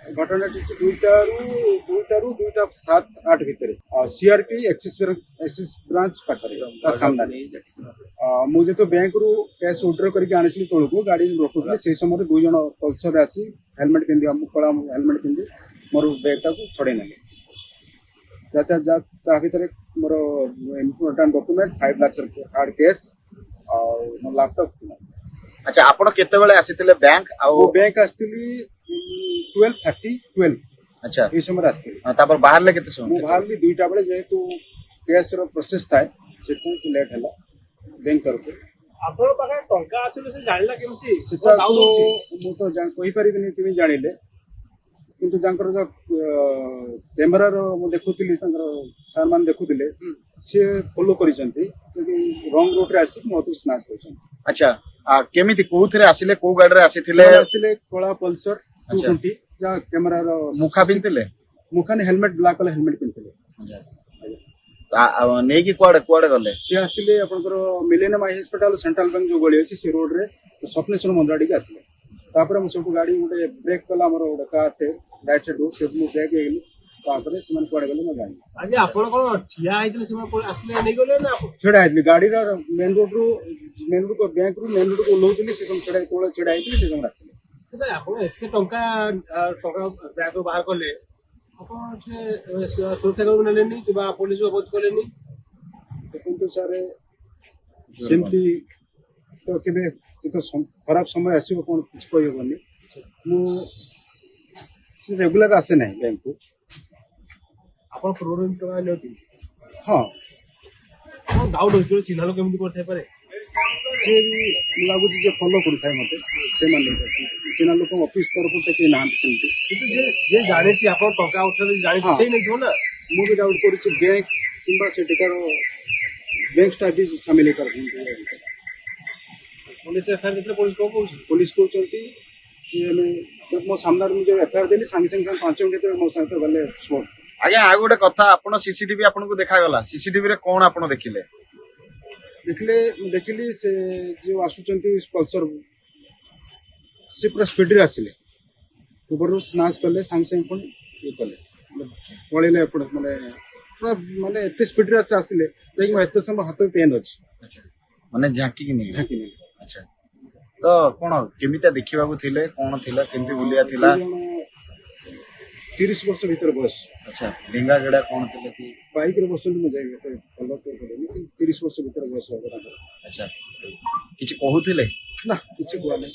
घटना दुईटारू दुईटा 7-8 भितर सीआरपी एक्सिस ब्रांच पाखे सामने मुझे बैंक रु कैश विड्रॉ करके आनी तौक गाड़ी रखुली से समय दुई जन पल्सर आसी हेलमेट पिंधि कला हेलमेट पिंधि मोर बैग टाक छड़े ना भितर मोर important document 5 lakh hard cash और लैपटॉप। अच्छा आपण केतेबेले आसीथिले बैंक बैंक आसती 12:30 अच्छा ये समय आसती तापर बाहर ले केते समय बाहर 2टा बेले जेहेतु कैश रो प्रोसेस थाए से लेट है बैंक तरफ आपन पाखे टंका आछले से जानिला केमती सेटा मु तो कहि परिबिनी तुमी जानिले किंतु जांकर जो कैमरा रो मु देखुतिली सार मान देखुतिले से फॉलो करिसंती रंग रूट रे आसी मोतु स्नाच करछन। अच्छा केमिति कोथरे आसिले को गाडी रे आसीथिले आसिले कोला पल्सर 220 जा कैमरा रो मुखा पिनथिले मुखा ने हेलमेट ब्लैक वाला हेलमेट पिनथिले नै कि कुआडे कुआडे गले से आसिले आपनकर millennium eye hospital central bank जो गली अछि से रोड रे स्वप्नेश्वर मंदिर के आसिले तापर हम सब गाड़ी गोटे ब्रेक कला हमर गोटे कार टे राइट साइड रो से मु ब्रेक गेली तापर से मन कुआडे गले म जानि आज आपण कोन ठिया आइतले से कोन आसले नै गले ना छेड़ा आइतली गाड़ी रा मेन रोड को बैंक रू मेन रोड को लोउतली से सम छेड़ा तोळे छेड़ा आइतली से सम आसले तो आपण एते टंका बैग बाहर करले आपण से सुरक्षा को नेलेनी किबा पुलिस को बोध करलेनी किंतु सारे सिम्पली तो केबे तो खराब समय आसीबो कोन कुछ कहि होबनी मु रेगुलर आसे नै बैंक को आपण प्रोग्राम तो लेती हां आपण डाउट होय चिन्हा लोक केमती करथाय पारे जे भी लागु जे फॉलो करू थाय मते से मान चिन्हा लोक ऑफिस तरफ टेके नाम सेमती किंतु जे जाने छी आपण टंका उठले जाने छी से नै जो ना मु भी डाउट करू छी बैंक किंबा से टिकार बैंक स्टाफ भी शामिल कर पुलिस एफआईआर देले पुलिस को कहू पुलिस को चलती जे मैं मो सामने में जो एफआईआर देली संगे संगे 5 मिनट के मो साथ गले स्पॉट आज्ञा आ गोटे कथा आपण सीसीटीवी आपन को देखा गला सीसीटीवी रे कोन आपण देखिले देखिली से जो आसुचंती पल्सर से पूरा स्पीड रे आसिले ऊपर स्नाच कले संगे संगे पुन ये कले पळेले अपन माने पूरा माने एते स्पीड रे आसिले लेकिन मैं एते समय हाथ पेन अछि। अच्छा माने झांकी कि नहीं झांकी नहीं अच्छा तो कोन केमिता देखिबा को थिले कोन थिला केमती बुलिया थिला 30 वर्ष भीतर बस अच्छा लिंगा गडा कोन थिले कि बाइक रे बसंत में जाई तो फॉलो कर 30 वर्ष भीतर बस होगा। अच्छा किछ कहू थिले ना किछ कोआ नहीं